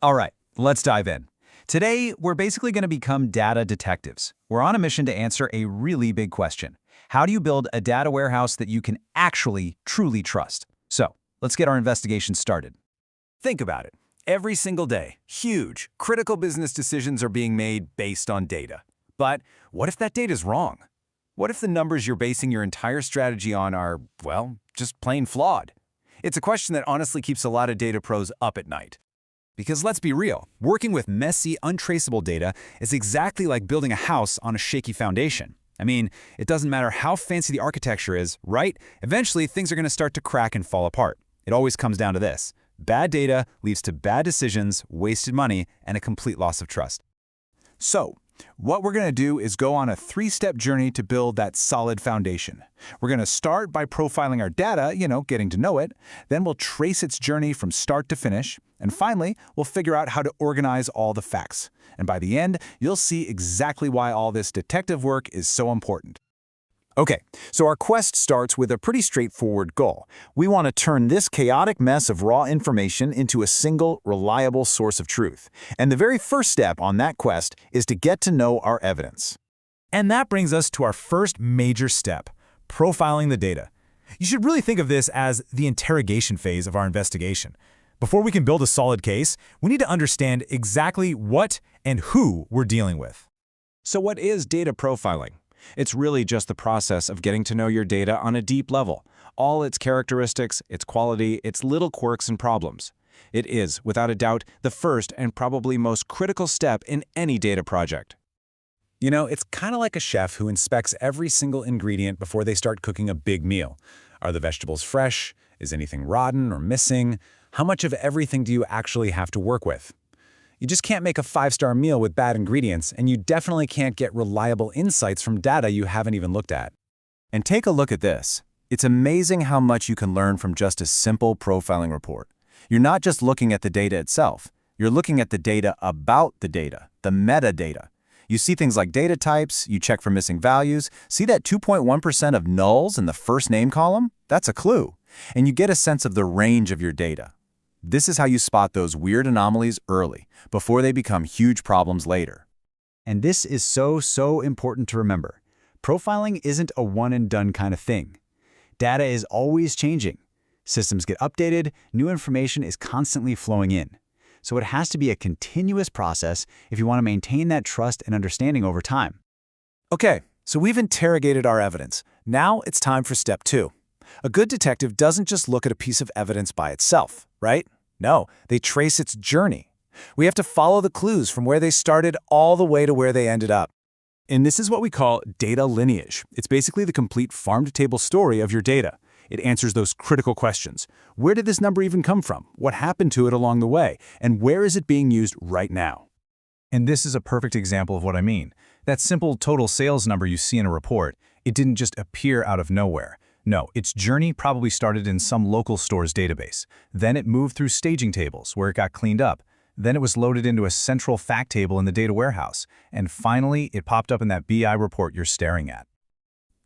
All right, let's dive in. Today, we're basically going to become data detectives. We're on a mission to answer a really big question. How do you build a data warehouse that you can actually, truly trust? So, let's get our investigation started. Think about it. Every single day, huge, critical business decisions are being made based on data. But what if that data is wrong? What if the numbers you're basing your entire strategy on are, well, just plain flawed? It's a question that honestly keeps a lot of data pros up at night. Because let's be real, working with messy, untraceable data is exactly like building a house on a shaky foundation. I mean, it doesn't matter how fancy the architecture is, right? Eventually, things are going to start to crack and fall apart. It always comes down to this. Bad data leads to bad decisions, wasted money, and a complete loss of trust. So, what we're going to do is go on a 3-step journey to build that solid foundation. We're going to start by profiling our data, getting to know it. Then we'll trace its journey from start to finish. And finally, we'll figure out how to organize all the facts. And by the end, you'll see exactly why all this detective work is so important. Okay, so our quest starts with a pretty straightforward goal. We want to turn this chaotic mess of raw information into a single, reliable source of truth. And the very first step on that quest is to get to know our evidence. And that brings us to our first major step, profiling the data. You should really think of this as the interrogation phase of our investigation. Before we can build a solid case, we need to understand exactly what and who we're dealing with. So what is data profiling? It's really just the process of getting to know your data on a deep level, all its characteristics, its quality, its little quirks and problems. It is, without a doubt, the first and probably most critical step in any data project. It's kind of like a chef who inspects every single ingredient before they start cooking a big meal. Are the vegetables fresh? Is anything rotten or missing? How much of everything do you actually have to work with? You just can't make a 5-star meal with bad ingredients, and you definitely can't get reliable insights from data you haven't even looked at. And take a look at this. It's amazing how much you can learn from just a simple profiling report. You're not just looking at the data itself. You're looking at the data about the data, the metadata. You see things like data types, you check for missing values. See that 2.1% of nulls in the first name column? That's a clue. And you get a sense of the range of your data. This is how you spot those weird anomalies early, before they become huge problems later. And this is so important to remember. Profiling isn't a one-and-done kind of thing. Data is always changing. Systems get updated, new information is constantly flowing in. So it has to be a continuous process if you want to maintain that trust and understanding over time. Okay, so we've interrogated our evidence. Now it's time for step 2. A good detective doesn't just look at a piece of evidence by itself, right? No, they trace its journey. We have to follow the clues from where they started all the way to where they ended up. And this is what we call data lineage. It's basically the complete farm-to-table story of your data. It answers those critical questions. Where did this number even come from? What happened to it along the way? And where is it being used right now? And this is a perfect example of what I mean. That simple total sales number you see in a report, it didn't just appear out of nowhere. No, its journey probably started in some local store's database. Then it moved through staging tables, where it got cleaned up. Then it was loaded into a central fact table in the data warehouse. And finally, it popped up in that BI report you're staring at.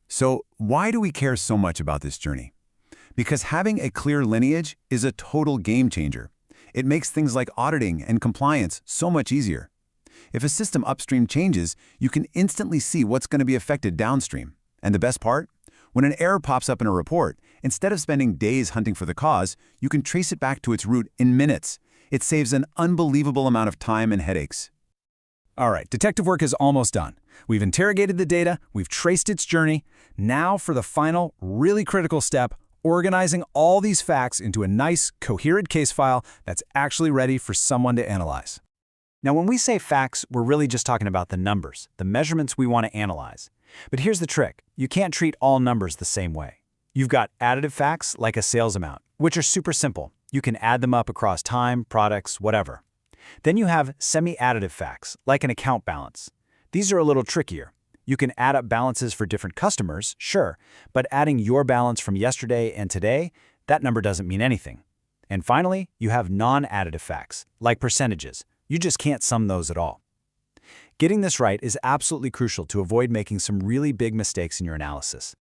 So why do we care so much about this journey? Because having a clear lineage is a total game changer. It makes things like auditing and compliance so much easier. If a system upstream changes, you can instantly see what's going to be affected downstream. And the best part? When an error pops up in a report, instead of spending days hunting for the cause, you can trace it back to its root in minutes. It saves an unbelievable amount of time and headaches. All right, detective work is almost done. We've interrogated the data, we've traced its journey. Now for the final, really critical step, organizing all these facts into a nice, coherent case file that's actually ready for someone to analyze. Now, when we say facts, we're really just talking about the numbers, the measurements we want to analyze. But here's the trick. You can't treat all numbers the same way. You've got additive facts like a sales amount, which are super simple. You can add them up across time, products, whatever. Then you have semi-additive facts, like an account balance. These are a little trickier. You can add up balances for different customers, sure, but adding your balance from yesterday and today, that number doesn't mean anything. And finally, you have non-additive facts, like percentages. You just can't sum those at all. Getting this right is absolutely crucial to avoid making some really big mistakes in your analysis.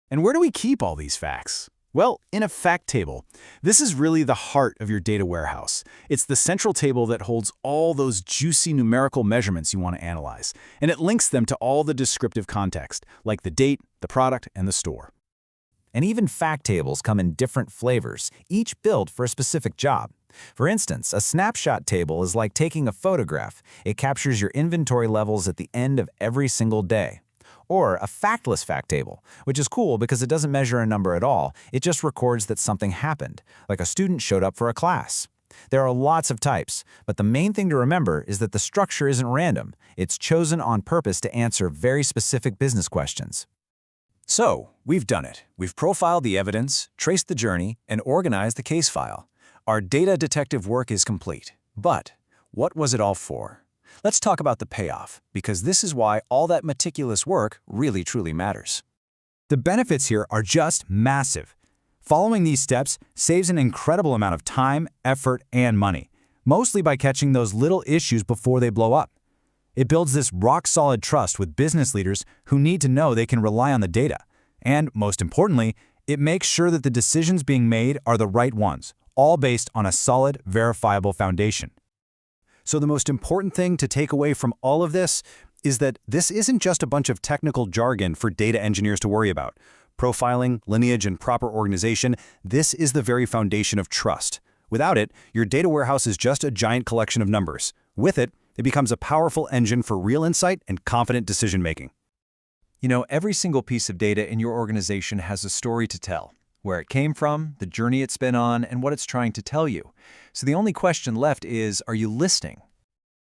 And where do we keep all these facts? Well, in a fact table, this is really the heart of your data warehouse. It's the central table that holds all those juicy numerical measurements you want to analyze, and it links them to all the descriptive context, like the date, the product, and the store. And even fact tables come in different flavors, each built for a specific job. For instance, a snapshot table is like taking a photograph. It captures your inventory levels at the end of every single day. Or a factless fact table, which is cool because it doesn't measure a number at all. It just records that something happened, like a student showed up for a class. There are lots of types, but the main thing to remember is that the structure isn't random. It's chosen on purpose to answer very specific business questions. So, we've done it. We've profiled the evidence, traced the journey, and organized the case file. Our data detective work is complete. But what was it all for? Let's talk about the payoff, because this is why all that meticulous work really truly matters. The benefits here are just massive. Following these steps saves an incredible amount of time, effort, and money, mostly by catching those little issues before they blow up. It builds this rock-solid trust with business leaders who need to know they can rely on the data. And, most importantly, it makes sure that the decisions being made are the right ones, all based on a solid, verifiable foundation. So the most important thing to take away from all of this is that this isn't just a bunch of technical jargon for data engineers to worry about. Profiling, lineage, and proper organization, this is the very foundation of trust. Without it, your data warehouse is just a giant collection of numbers. With it, it becomes a powerful engine for real insight and confident decision-making. You know, every single piece of data in your organization has a story to tell. Where it came from, the journey it's been on, and what it's trying to tell you. So the only question left is, are you listening?